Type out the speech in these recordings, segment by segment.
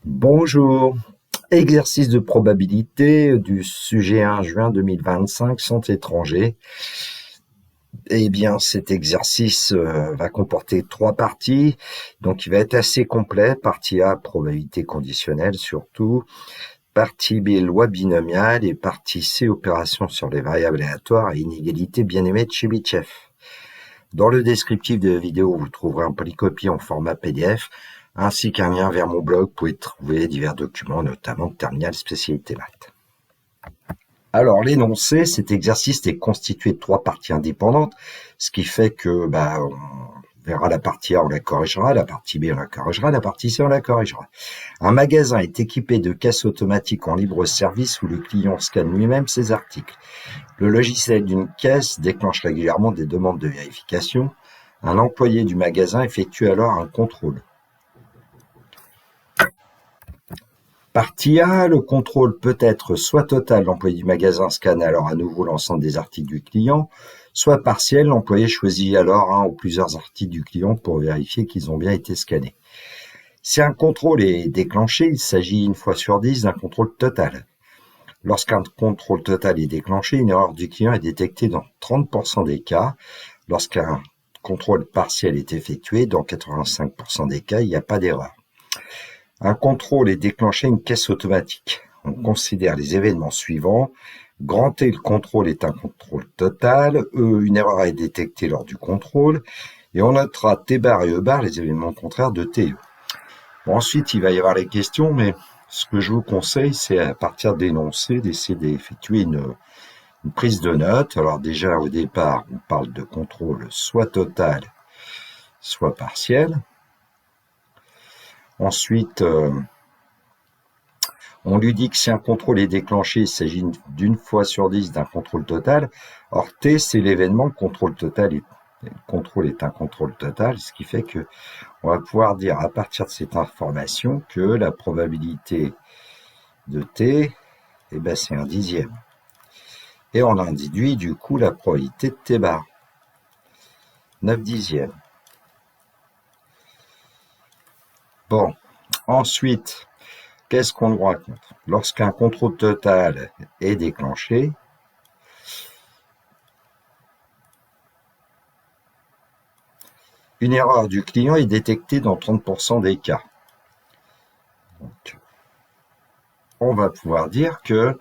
Bonjour. Exercice de probabilité du sujet 1 juin 2025, centre étranger. Eh bien, cet exercice va comporter 3 parties, donc il va être assez complet. Partie A, probabilité conditionnelle surtout. Partie B, loi binomiale. Et partie C, opération sur les variables aléatoires et inégalité bien-aimée de Chebyshev. Dans le descriptif de la vidéo, vous trouverez un polycopie en format PDF, ainsi qu'un lien vers mon blog. Vous pouvez trouver divers documents, notamment de terminale spécialité maths. Alors, l'énoncé, cet exercice est constitué de 3 parties indépendantes, ce qui fait que, on verra la partie A, on la corrigera, la partie B, on la corrigera, la partie C, on la corrigera. Un magasin est équipé de caisses automatiques en libre service où le client scanne lui-même ses articles. Le logiciel d'une caisse déclenche régulièrement des demandes de vérification. Un employé du magasin effectue alors un contrôle. Partie A, le contrôle peut être soit total, l'employé du magasin scanne alors à nouveau l'ensemble des articles du client, soit partiel, l'employé choisit alors un ou plusieurs articles du client pour vérifier qu'ils ont bien été scannés. Si un contrôle est déclenché, il s'agit une fois sur 10 d'un contrôle total. Lorsqu'un contrôle total est déclenché, une erreur du client est détectée dans 30% des cas. Lorsqu'un contrôle partiel est effectué, dans 85% des cas, il n'y a pas d'erreur. Un contrôle est déclenché une caisse automatique. On considère les événements suivants. Grand T, le contrôle est un contrôle total. E, une erreur est détectée lors du contrôle. Et on notera T bar et E bar, les événements contraires de T et E. Bon, ensuite, il va y avoir les questions, mais ce que je vous conseille, c'est à partir d'énoncés, d'essayer d'effectuer une prise de notes. Alors déjà, au départ, on parle de contrôle soit total, soit partiel. Ensuite, on lui dit que si un contrôle est déclenché, il s'agit d'une fois sur 10 d'un contrôle total. Or, T, c'est l'événement, le contrôle est un contrôle total, ce qui fait que on va pouvoir dire à partir de cette information que la probabilité de T, c'est un dixième. Et on en déduit du coup la probabilité de T bar, 9 dixièmes. Bon, ensuite, qu'est-ce qu'on nous raconte? Lorsqu'un contrôle total est déclenché, une erreur du client est détectée dans 30% des cas. Donc, on va pouvoir dire que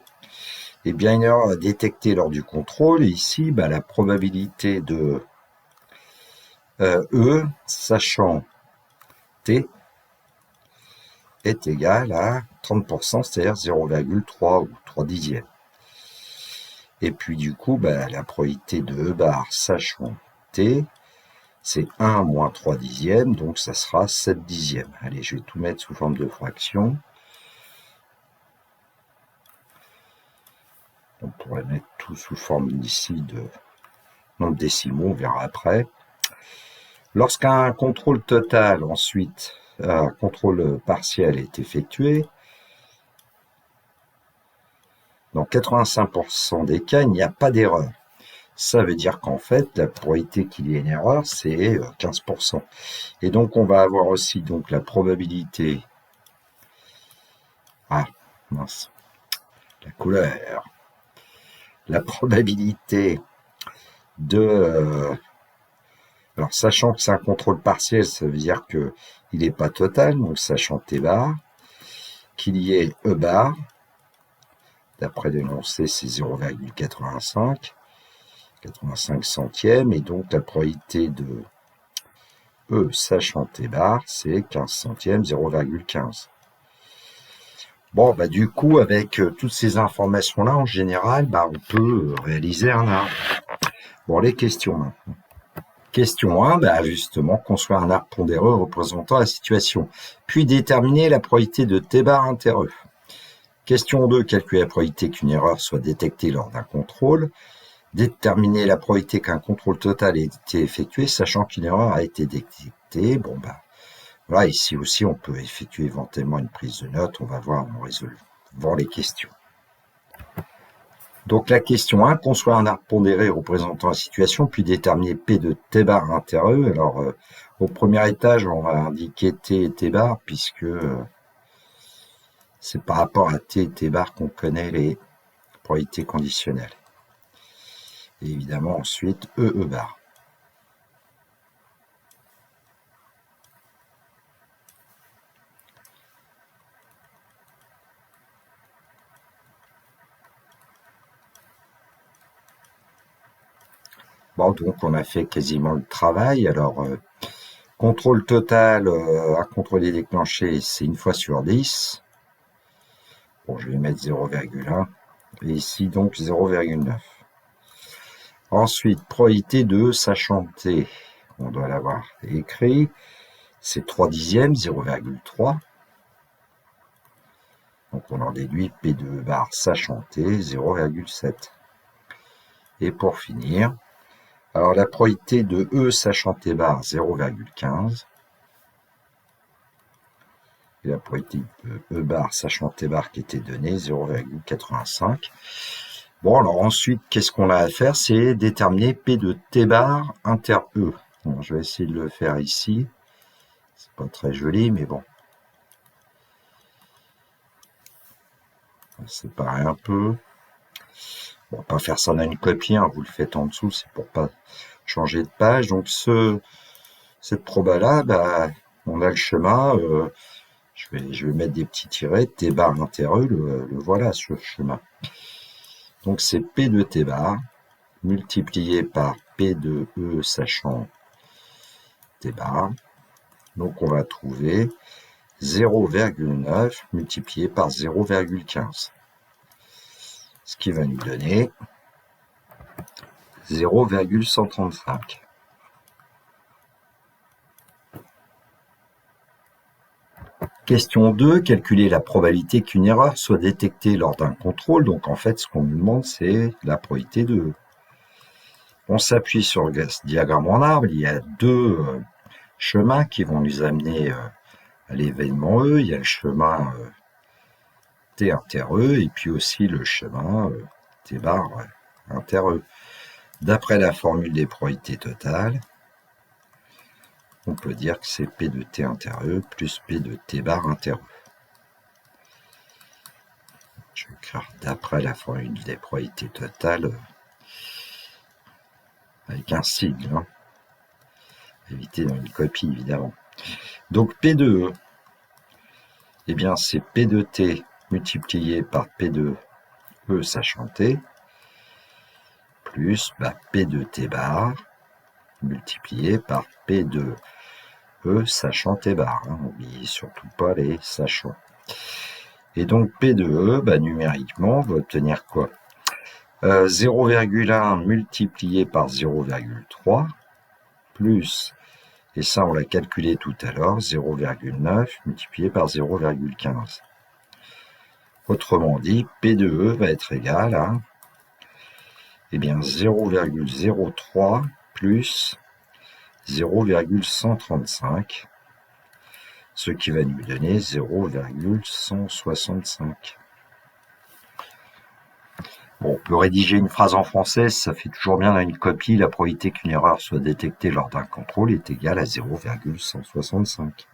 une erreur est détectée lors du contrôle. Et ici, la probabilité de E, sachant T, est égale à 30%, c'est-à-dire 0,3 ou 3 dixièmes. Et puis du coup, la probabilité de E bar, sachant T, c'est 1 moins 3 dixièmes, donc ça sera 7 dixièmes. Allez, je vais tout mettre sous forme de fraction. On pourrait mettre tout sous forme ici de nombre décimaux, on verra après. Lorsqu'un contrôle total, ensuite, un contrôle partiel est effectué, dans 85% des cas, il n'y a pas d'erreur. Ça veut dire qu'en fait, la probabilité qu'il y ait une erreur, c'est 15%. Et donc, on va avoir aussi donc la probabilité... Ah, mince. La couleur. La probabilité de... alors, sachant que c'est un contrôle partiel, ça veut dire qu'il n'est pas total, donc sachant T bar, qu'il y ait E bar, d'après l'énoncé, c'est 0,85, 85 centièmes, et donc la probabilité de E sachant T bar, c'est 15 centièmes, 0,15. Bon, du coup, avec toutes ces informations-là, en général, on peut réaliser un arbre. Bon, les questions maintenant. Question 1, justement, construire un arbre pondéreux représentant la situation, puis déterminer la probabilité de T bar inter E. Question 2, calculer la probabilité qu'une erreur soit détectée lors d'un contrôle. Déterminer la probabilité qu'un contrôle total ait été effectué, sachant qu'une erreur a été détectée. Bon, voilà, ici aussi, on peut effectuer éventuellement une prise de notes. On va voir en résolvant les questions. Donc, la question 1, construire un arbre pondéré représentant la situation, puis déterminer P de T bar inter E. Alors, au premier étage, on va indiquer T et T bar, puisque c'est par rapport à T et T bar qu'on connaît les probabilités conditionnelles. Et évidemment ensuite E bar. Bon, donc on a fait quasiment le travail. Alors, contrôle total à contrôler déclenché, c'est une fois sur 10. Bon, je vais mettre 0,1. Et ici, donc, 0,9. Ensuite, probabilité de sachant T. On doit l'avoir écrit. C'est 3 dixièmes, 0,3. Donc, on en déduit P2 bar sachant T, 0,7. Et pour finir, alors la probabilité de E sachant T bar, 0,15. Et la probabilité de E bar sachant T bar qui était donnée, 0,85. Bon, alors ensuite, qu'est-ce qu'on a à faire? C'est déterminer P de T bar inter E. Bon, je vais essayer de le faire ici. C'est pas très joli, mais bon. On va séparer un peu. On va pas faire ça dans une copie, hein, vous le faites en dessous, c'est pour pas changer de page. Donc cette proba-là, bah, on a le schéma. Je vais mettre des petits tirets, T bar inter E, le voilà ce schéma. Donc c'est P de T bar multiplié par P de E sachant T bar. Donc on va trouver 0,9 multiplié par 0,15. Ce qui va nous donner 0,135. Question 2, calculer la probabilité qu'une erreur soit détectée lors d'un contrôle. Donc en fait, ce qu'on nous demande, c'est la probabilité de E. On s'appuie sur le diagramme en arbre. Il y a deux chemins qui vont nous amener à l'événement E. Il y a le chemin T inter E et puis aussi le chemin T bar inter E. D'après la formule des probabilités totales, on peut dire que c'est P de T inter E plus P de T bar inter E. Je vais écrire d'après la formule des probabilités totales avec un sigle. Hein. Éviter dans une copie, évidemment. Donc P de E, eh bien c'est P de T multiplié par P de E sachant T, plus P de T bar multiplié par P de E sachant T bar. Hein. N'oubliez surtout pas les sachants. Et donc P de E, numériquement, on va obtenir quoi? 0,1 multiplié par 0,3 plus, et ça on l'a calculé tout à l'heure, 0,9 multiplié par 0,15. Autrement dit, P de E va être égal à 0,03 plus 0,135, ce qui va nous donner 0,165. Bon, on peut rédiger une phrase en français, ça fait toujours bien dans une copie. La probabilité qu'une erreur soit détectée lors d'un contrôle est égale à 0,165.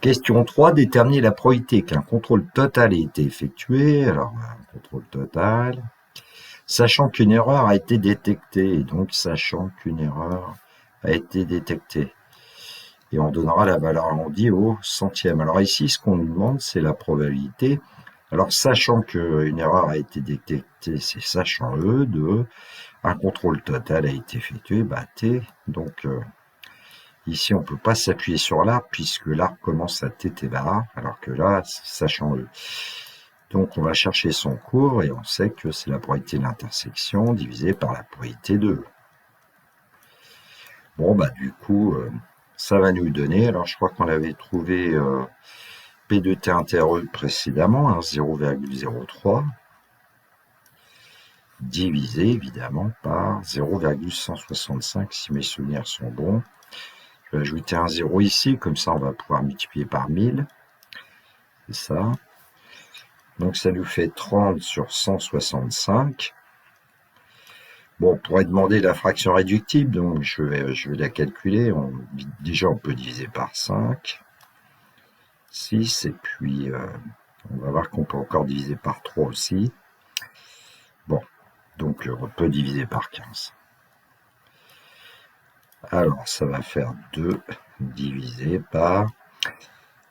Question 3, déterminer la probabilité qu'un contrôle total ait été effectué. Alors, un contrôle total, sachant qu'une erreur a été détectée, donc sachant qu'une erreur a été détectée. Et on donnera la valeur arrondie au centième. Alors ici, ce qu'on nous demande, c'est la probabilité. Alors, sachant qu'une erreur a été détectée, c'est sachant E, de un contrôle total a été effectué, T. Donc, ici, on ne peut pas s'appuyer sur l'arbre, puisque l'arbre commence à T bar, alors que là, c'est sachant E. Donc, on va chercher son cours, et on sait que c'est la probabilité de l'intersection divisée par la probabilité de E. Bon, du coup, ça va nous donner, alors je crois qu'on avait trouvé P de T inter E précédemment, 0,03, divisé évidemment par 0,165 si mes souvenirs sont bons. Je vais ajouter un 0 ici, comme ça on va pouvoir multiplier par 1000. C'est ça. Donc ça nous fait 30 sur 165. Bon, on pourrait demander la fraction réductible, donc je vais la calculer. Déjà on peut diviser par 5. 6 et puis On va voir qu'on peut encore diviser par 3 aussi. Bon, donc on peut diviser par 15. Alors, ça va faire 2 divisé par...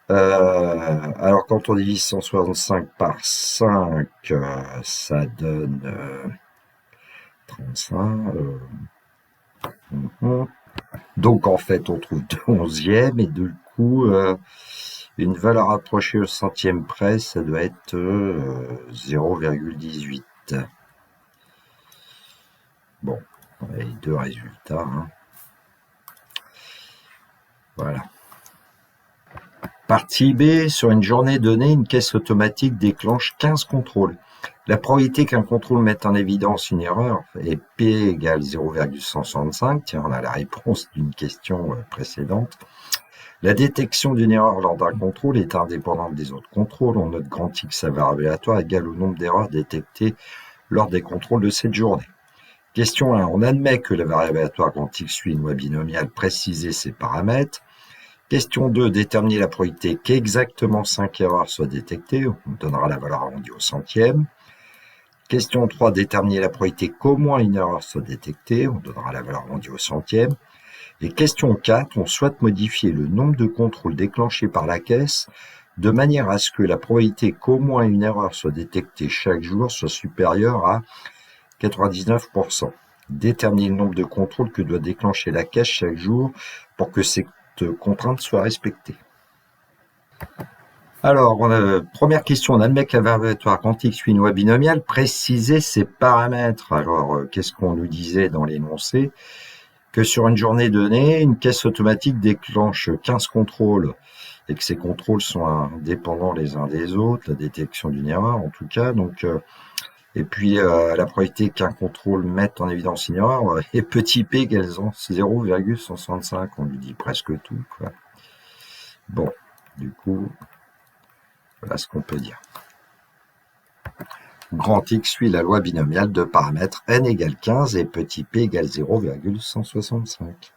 alors, quand on divise 165 par 5, ça donne 35. Donc, en fait, on trouve 2 onzièmes et du coup, une valeur approchée au centième près, ça doit être 0,18. Bon, on a les deux résultats. Hein. Voilà. Partie B, sur une journée donnée, une caisse automatique déclenche 15 contrôles. La probabilité qu'un contrôle mette en évidence une erreur est P égale 0,165. Tiens, on a la réponse d'une question précédente. La détection d'une erreur lors d'un contrôle est indépendante des autres contrôles. On note grand X à variable aléatoire égale au nombre d'erreurs détectées lors des contrôles de cette journée. Question 1. On admet que la variable aléatoire grand X suit une loi binomiale préciser ses paramètres. Question 2. Déterminer la probabilité qu'exactement 5 erreurs soient détectées. On donnera la valeur arrondie au centième. Question 3. Déterminer la probabilité qu'au moins une erreur soit détectée. On donnera la valeur arrondie au centième. Et question 4. On souhaite modifier le nombre de contrôles déclenchés par la caisse de manière à ce que la probabilité qu'au moins une erreur soit détectée chaque jour soit supérieure à 99%. Déterminer le nombre de contrôles que doit déclencher la caisse chaque jour pour que cette contrainte soit respectée. Alors, première question, on admet que la variable aléatoire quantique suit une loi binomiale, préciser ses paramètres. Alors, qu'est-ce qu'on nous disait dans l'énoncé? Que sur une journée donnée, une caisse automatique déclenche 15 contrôles et que ces contrôles sont indépendants les uns des autres, la détection d'une erreur en tout cas. Donc, et puis la probabilité qu'un contrôle mette en évidence une erreur est petit p égale 0,165. On lui dit presque tout, quoi. Bon, du coup, voilà ce qu'on peut dire. Grand X suit la loi binomiale de paramètres n égale 15 et petit p égale 0,165.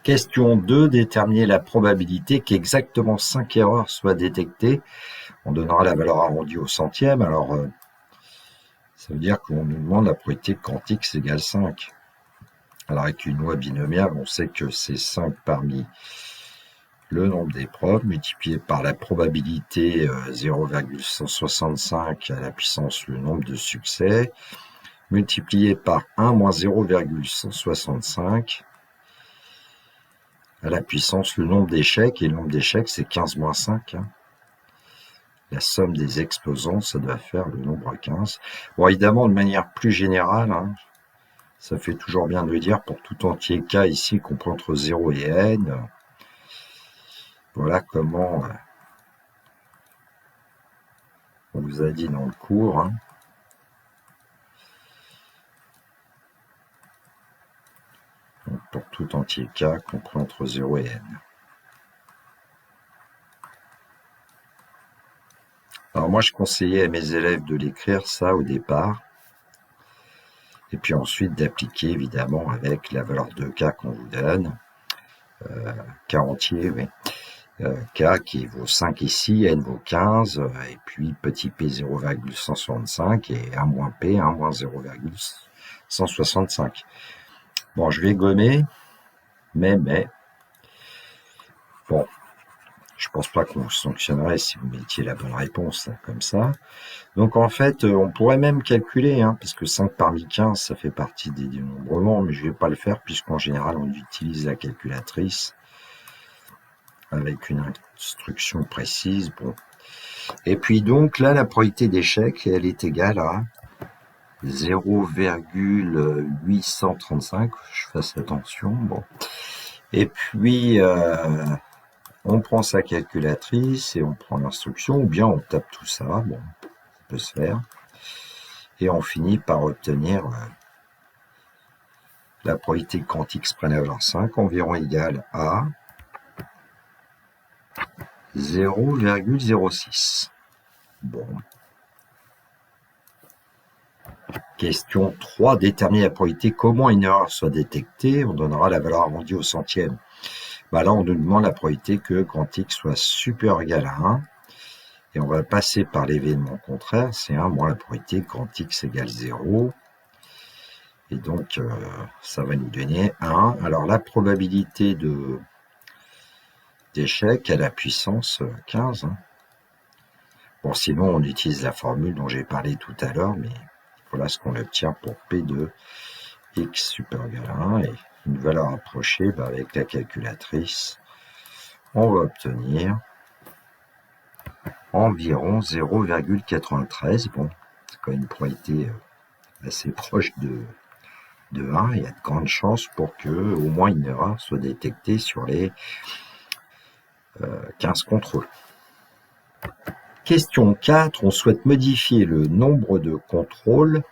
Question 2, déterminer la probabilité qu'exactement 5 erreurs soient détectées. On donnera la valeur arrondie au centième. Alors, ça veut dire qu'on nous demande la probabilité que quand X égale 5. Alors, avec une loi binomiale, on sait que c'est 5 parmi le nombre d'épreuves multiplié par la probabilité 0,165 à la puissance le nombre de succès, multiplié par 1 moins 0,165 à la puissance le nombre d'échecs, et le nombre d'échecs c'est 15 moins 5. Hein. La somme des exposants, ça doit faire le nombre 15. Bon, évidemment, de manière plus générale, hein, ça fait toujours bien de le dire, pour tout entier K ici, compris entre 0 et N, voilà comment on vous a dit dans le cours. Hein. Donc pour tout entier K, compris entre 0 et N. Alors moi, je conseillais à mes élèves de l'écrire ça au départ, et puis ensuite d'appliquer évidemment avec la valeur de K qu'on vous donne, K entier, oui. K qui vaut 5 ici, N vaut 15, et puis petit p 0,165 et 1 moins p, 1 moins 0,165. Bon, je vais gommer, mais, bon, je pense pas qu'on vous sanctionnerait si vous mettiez la bonne réponse, là, comme ça. Donc en fait, on pourrait même calculer, hein, parce que 5 parmi 15, ça fait partie des dénombrements, mais je vais pas le faire puisqu'en général, on utilise la calculatrice avec une instruction précise. Bon. Et puis donc là, la probabilité d'échec, elle est égale à 0,835. Je fasse attention. Bon. Et puis, on prend sa calculatrice et on prend l'instruction, ou bien on tape tout ça. Bon, ça peut se faire. Et on finit par obtenir la probabilité que quand X prenne la valeur 5 environ égale à 0,06. Bon. Question 3. Déterminer la probabilité comment une erreur soit détectée. On donnera la valeur arrondie au centième. Bah là, on nous demande la probabilité que quand X soit supérieur ou égal à 1. Et on va passer par l'événement contraire, c'est 1 moins la probabilité quand x égale 0. Et donc, ça va nous donner 1. Alors, la probabilité d'échec à la puissance 15. Hein. Bon, sinon, on utilise la formule dont j'ai parlé tout à l'heure, mais voilà ce qu'on obtient pour P de x super égal à 1. Et une valeur approchée, avec la calculatrice, on va obtenir environ 0,93. Bon, c'est quand même une probabilité assez proche de 1. Il y a de grandes chances pour que au moins une erreur soit détectée sur les 15 contrôles. Question 4. On souhaite modifier le nombre de contrôles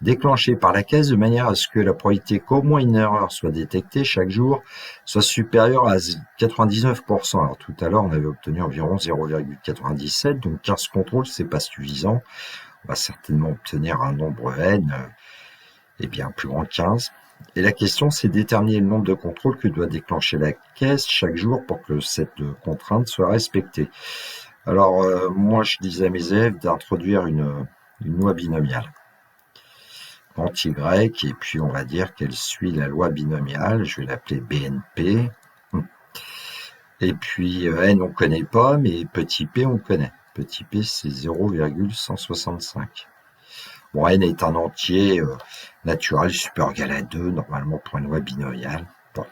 déclenchés par la caisse de manière à ce que la probabilité qu'au moins une erreur soit détectée chaque jour soit supérieure à 99%. Alors tout à l'heure, on avait obtenu environ 0,97, donc 15 contrôles, c'est pas suffisant. On va certainement obtenir un nombre n bien plus grand que 15. Et la question, c'est déterminer le nombre de contrôles que doit déclencher la caisse chaque jour pour que cette contrainte soit respectée. Alors, moi, je disais à mes élèves d'introduire une loi binomiale. Quand y, et puis on va dire qu'elle suit la loi binomiale, je vais l'appeler BNP. Et puis n, on connaît pas, mais petit p, on connaît. Petit p, c'est 0,165. Bon, n est un entier naturel supérieur ou égal à 2, normalement pour une loi binomiale. Bon.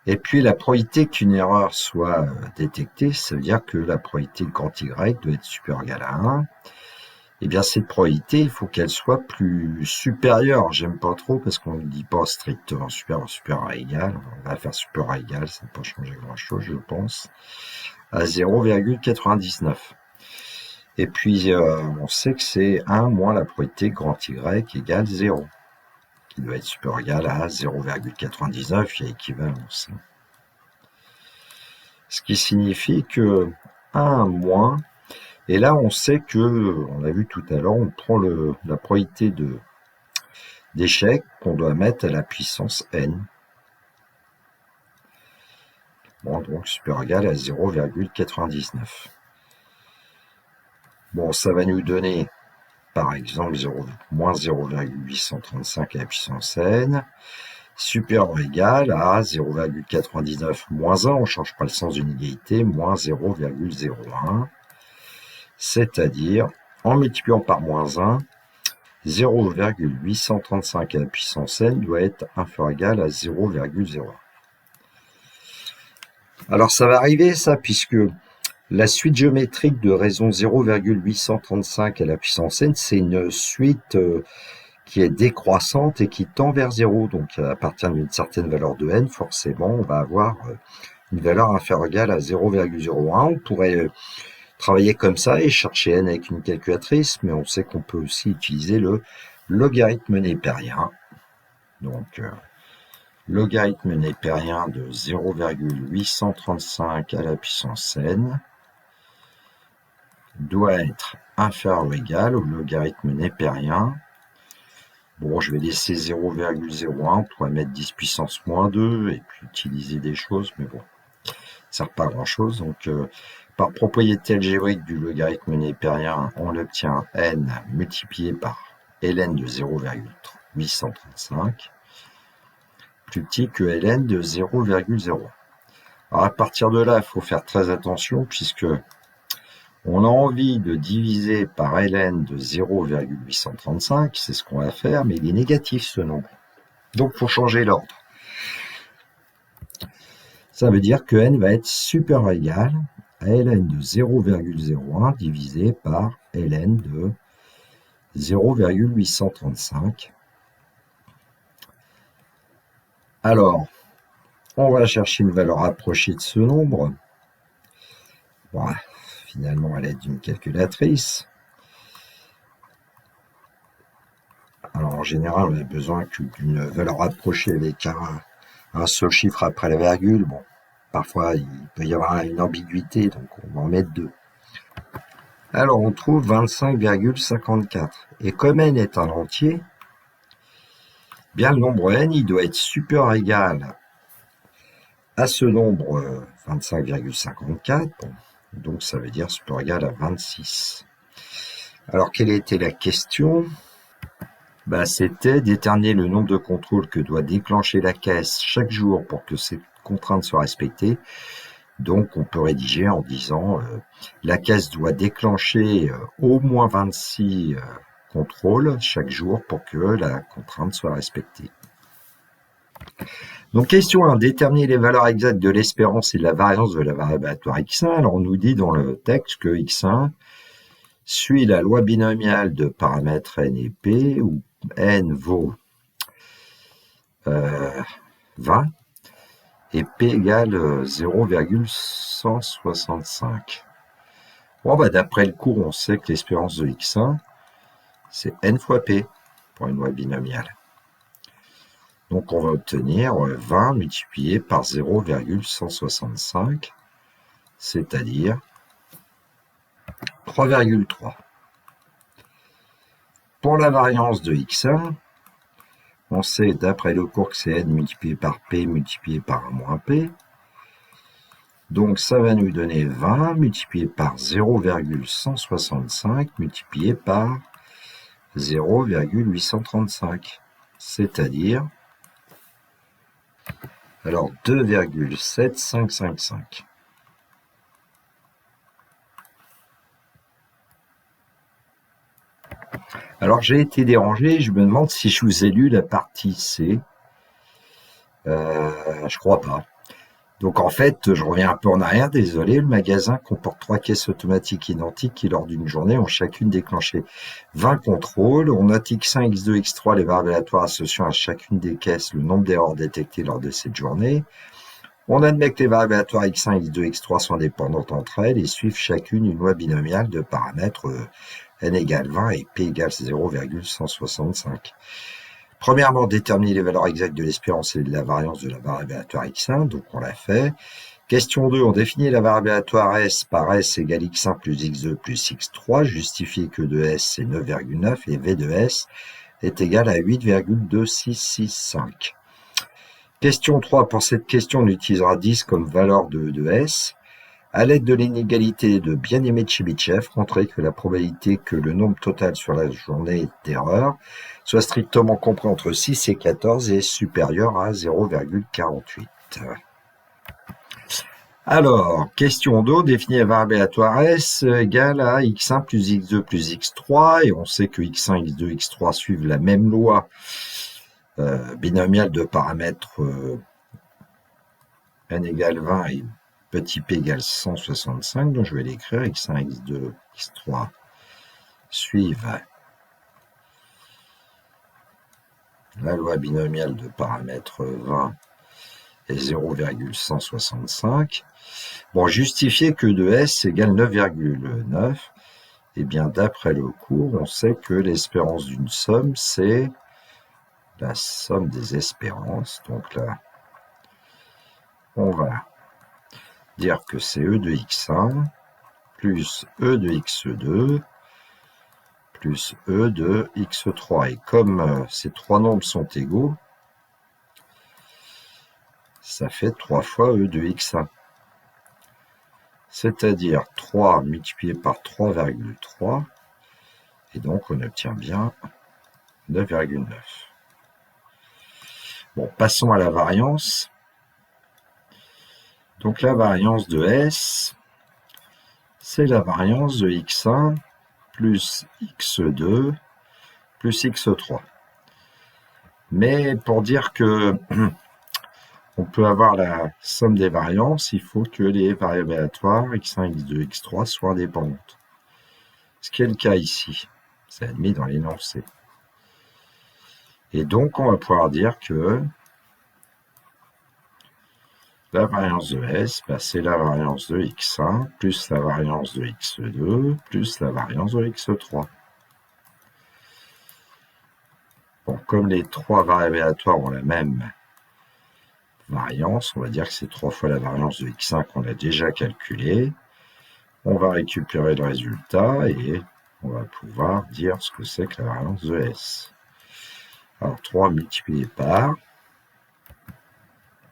Et puis la probabilité qu'une erreur soit détectée, ça veut dire que la probabilité quand y doit être supérieure ou égal à 1. Eh bien, cette probabilité, il faut qu'elle soit plus supérieure. J'aime pas trop parce qu'on ne dit pas strictement supérieur à égal. On va faire supérieur à égal, ça ne va pas changer grand-chose, je pense, à 0,99. Et puis, on sait que c'est 1 moins la probabilité grand y égale 0, qui doit être supérieur ou égal à 0,99, il y a équivalence. Ce qui signifie que 1 moins, et là on sait que, on a vu tout à l'heure, on prend la probabilité d'échec qu'on doit mettre à la puissance n. Bon, donc supérieur ou égal à 0,99. Bon, ça va nous donner, par exemple, moins 0,835 à la puissance n, supérieur ou égal à 0,99 moins 1, on ne change pas le sens d'une égalité, moins 0,01, c'est-à-dire, en multipliant par moins 1, 0,835 à la puissance n doit être inférieur ou égal à 0,01. Alors ça va arriver ça, puisque la suite géométrique de raison 0,835 à la puissance n, c'est une suite qui est décroissante et qui tend vers 0. Donc à partir d'une certaine valeur de n, forcément, on va avoir une valeur inférieure ou égale à 0,01. On pourrait travailler comme ça et chercher n avec une calculatrice, mais on sait qu'on peut aussi utiliser le logarithme népérien. Donc logarithme népérien de 0,835 à la puissance n doit être inférieur ou égal au logarithme népérien. Bon, je vais laisser 0,01, on pourrait mettre 10 puissance moins 2 et puis utiliser des choses, mais bon, ça ne sert pas à grand chose. Donc, par propriété algébrique du logarithme népérien, on obtient n multiplié par ln de 0,835 plus petit que ln de 0,01. Alors, à partir de là, il faut faire très attention puisque on a envie de diviser par ln de 0,835, c'est ce qu'on va faire, mais il est négatif ce nombre. Donc, il faut changer l'ordre. Ça veut dire que n va être supérieur ou égal à ln de 0,01 divisé par ln de 0,835. Alors, on va chercher une valeur approchée de ce nombre. Bon, finalement, à l'aide d'une calculatrice. Alors, en général, on a besoin d'une valeur approchée avec un seul chiffre après la virgule. Bon, parfois, il peut y avoir une ambiguïté, donc on va en mettre 2. Alors, on trouve 25,54. Et comme n est un entier, bien le nombre n, il doit être supérieur ou égal à ce nombre 25,54. Bon, Donc ça veut dire support égal à 26. Alors quelle était la question? C'était déterminer le nombre de contrôles que doit déclencher la caisse chaque jour pour que cette contrainte soit respectée. Donc on peut rédiger en disant la caisse doit déclencher au moins 26 contrôles chaque jour pour que la contrainte soit respectée. Donc question 1, déterminer les valeurs exactes de l'espérance et de la variance de la variable aléatoire x1. Alors on nous dit dans le texte que x1 suit la loi binomiale de paramètres n et p, où n vaut 20 et p égale 0,165. Bon, d'après le cours, on sait que l'espérance de x1, c'est n fois p pour une loi binomiale. Donc on va obtenir 20 multiplié par 0,165, c'est-à-dire 3,3. Pour la variance de x1, on sait d'après le cours que c'est n multiplié par p multiplié par 1 moins p. Donc ça va nous donner 20 multiplié par 0,165 multiplié par 0,835, c'est-à-dire 2,7555. Alors j'ai été dérangé, je me demande si je vous ai lu la partie C. Je crois pas. Donc en fait, je reviens un peu en arrière, désolé, le magasin comporte 3 caisses automatiques identiques qui, lors d'une journée, ont chacune déclenché 20 contrôles. On note x1, x2, x3, les variables aléatoires associant à chacune des caisses le nombre d'erreurs détectées lors de cette journée. On admet que les variables aléatoires x1, x2, x3 sont indépendantes entre elles et suivent chacune une loi binomiale de paramètres n égale 20 et p égale 0,165. Premièrement, déterminer les valeurs exactes de l'espérance et de la variance de la variable aléatoire x1, donc on l'a fait. Question 2, on définit la variable aléatoire s par s égale x1 plus x2 plus x3, justifier que de s c'est 9,9 et v de s est égal à 8,2665. Question 3, pour cette question, on utilisera 10 comme valeur de s. À l'aide de l'inégalité de bien-aimé de Chebyshev, montrer que la probabilité que le nombre total sur la journée d'erreurs soit strictement compris entre 6 et 14 est supérieur à 0,48. Alors, question 2, définir la variable aléatoire S égale à x1 plus x2 plus x3, et on sait que x1, x2, x3 suivent la même loi binomiale de paramètres n égale 20 et petit p égale 165, donc je vais l'écrire, x1, x2, x3 suivent la loi binomiale de paramètres 20 et 0,165. Bon, justifier que de S égale 9,9, et bien d'après le cours, on sait que l'espérance d'une somme, c'est la somme des espérances. Donc là, on va dire que c'est E de x1 plus E de x2 plus E de x3. Et comme ces trois nombres sont égaux, ça fait 3 fois E de x1. C'est-à-dire 3 multiplié par 3,3. Et donc, on obtient bien 9,9. Bon, passons à la variance. Donc, la variance de S, c'est la variance de x1 plus x2 plus x3. Mais pour dire que on peut avoir la somme des variances, il faut que les variables aléatoires x1, x2, x3 soient indépendantes. Ce qui est le cas ici. C'est admis dans l'énoncé. Et donc, on va pouvoir dire que la variance de S, c'est la variance de x1 plus la variance de x2 plus la variance de x3. Bon, comme les trois variables aléatoires ont la même variance, on va dire que c'est 3 fois la variance de x1 qu'on a déjà calculée. On va récupérer le résultat et on va pouvoir dire ce que c'est que la variance de S. Alors 3 multiplié par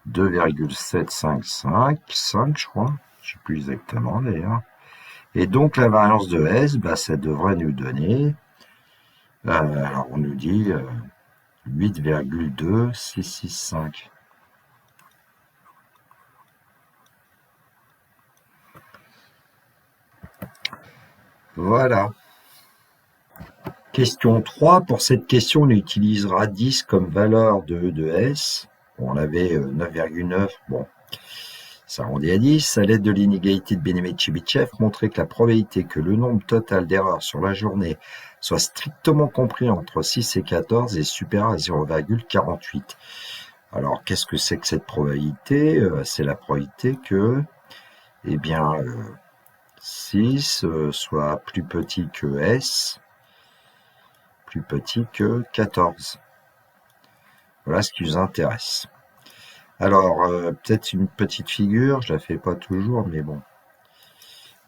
2,755, 5 je crois, je ne sais plus exactement d'ailleurs, Et donc la variance de S, bah, ça devrait nous donner, alors on nous dit 8,2665. Voilà. Question 3. Pour cette question, on utilisera 10 comme valeur de E de S. On avait 9,9. Bon, ça arrondit à 10. À l'aide de l'inégalité de Benemet-Chebyshev, montrer que la probabilité que le nombre total d'erreurs sur la journée soit strictement compris entre 6 et 14 est supérieur à 0,48. Alors, qu'est-ce que c'est que cette probabilité? C'est la probabilité que, eh bien, 6 soit plus petit que S, plus petit que 14. Voilà ce qui nous intéresse. Alors, peut-être une petite figure, je la fais pas toujours, mais bon.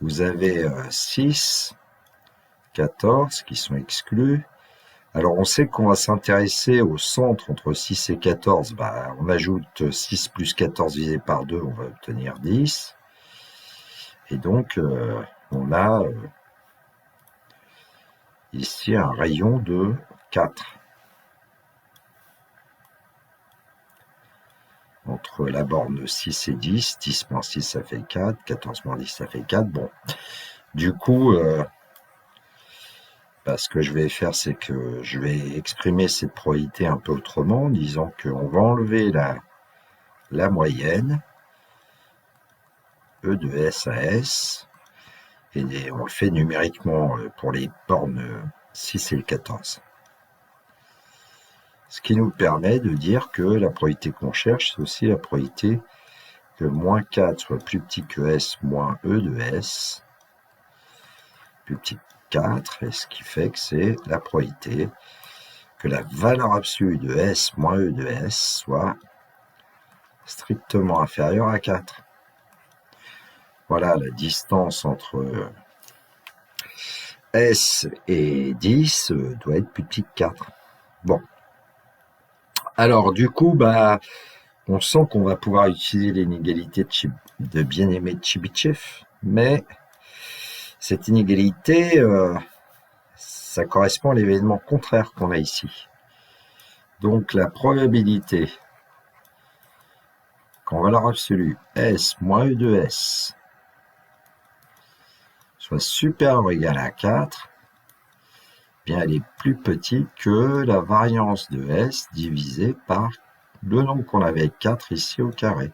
Vous avez 6, 14 qui sont exclus. Alors, on sait qu'on va s'intéresser au centre entre 6 et 14. Bah, on ajoute 6 plus 14 divisé par 2, on va obtenir 10. Et donc, on a ici un rayon de 4. Entre la borne 6 et 10, 10 moins 6 ça fait 4, 14 moins 10 ça fait 4. Bon, du coup, ce que je vais faire, c'est que je vais exprimer cette probabilité un peu autrement, en disant qu'on va enlever la moyenne, E de S à S, et on le fait numériquement pour les bornes 6 et 14. Ce qui nous permet de dire que la probabilité qu'on cherche, c'est aussi la probabilité que moins 4 soit plus petit que S moins E de S, plus petit que 4, et ce qui fait que c'est la probabilité que la valeur absolue de S moins E de S soit strictement inférieure à 4. Voilà, la distance entre S et 10 doit être plus petit que 4. Bon. Alors, du coup, bah, on sent qu'on va pouvoir utiliser l'inégalité de bien-aimé de Chebyshev, mais cette inégalité, ça correspond à l'événement contraire qu'on a ici. Donc, la probabilité qu'en valeur absolue, S moins E de S soit supérieur ou égal à 4, bien elle est plus petite que la variance de S divisée par le nombre qu'on avait 4 ici au carré.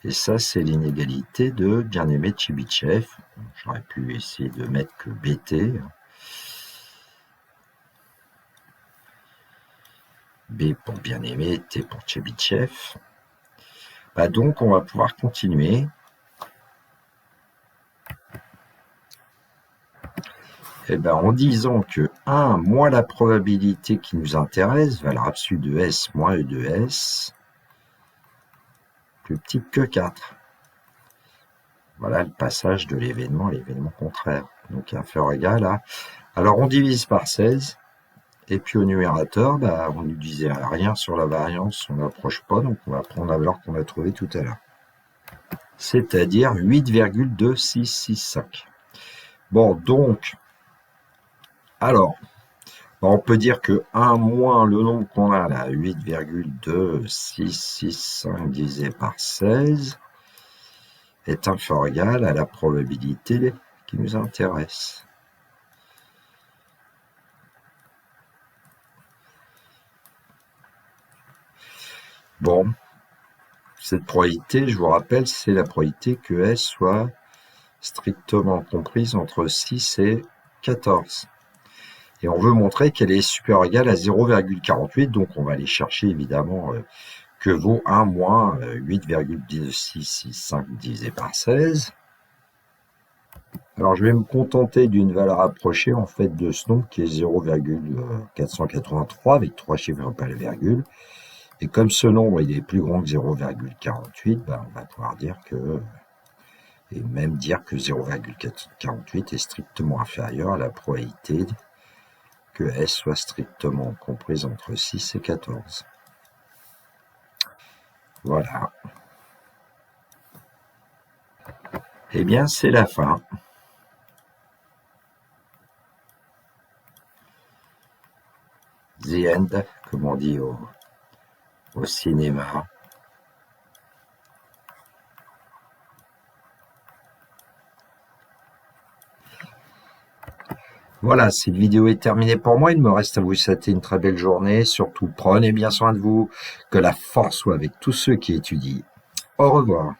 Et ça, c'est l'inégalité de bien-aimé de Chebyshev. J'aurais pu essayer de mettre que BT. B pour bien-aimé, T pour Chebyshev. Bah donc, on va pouvoir continuer. Eh ben, en disant que 1 moins la probabilité qui nous intéresse, valeur absolue de S moins E de S, plus petite que 4. Voilà le passage de l'événement à l'événement contraire. Donc inférieur ou égal à... Alors on divise par 16, et puis au numérateur, bah, on ne disait rien sur la variance, on n'approche pas, donc on va prendre la valeur qu'on a trouvée tout à l'heure. C'est-à-dire 8,2665. Bon, donc, alors, on peut dire que 1 moins le nombre qu'on a là, 8,2665 divisé par 16, est inférieur ou égal à la probabilité qui nous intéresse. Bon, cette probabilité, je vous rappelle, c'est la probabilité que S soit strictement comprise entre 6 et 14. Et on veut montrer qu'elle est supérieure ou égale à 0,48, donc on va aller chercher évidemment que vaut 1 moins 8,2665 divisé par 16. Alors je vais me contenter d'une valeur approchée en fait de ce nombre qui est 0,483 avec 3 chiffres après la virgule. Et comme ce nombre il est plus grand que 0,48, ben, on va pouvoir dire que, et même dire que 0,48 est strictement inférieur à la probabilité que S soit strictement comprise entre 6 et 14. Voilà. Eh bien, c'est la fin. The end, comme on dit au cinéma. Voilà, cette vidéo est terminée pour moi. Il me reste à vous souhaiter une très belle journée. Surtout, prenez bien soin de vous. Que la force soit avec tous ceux qui étudient. Au revoir.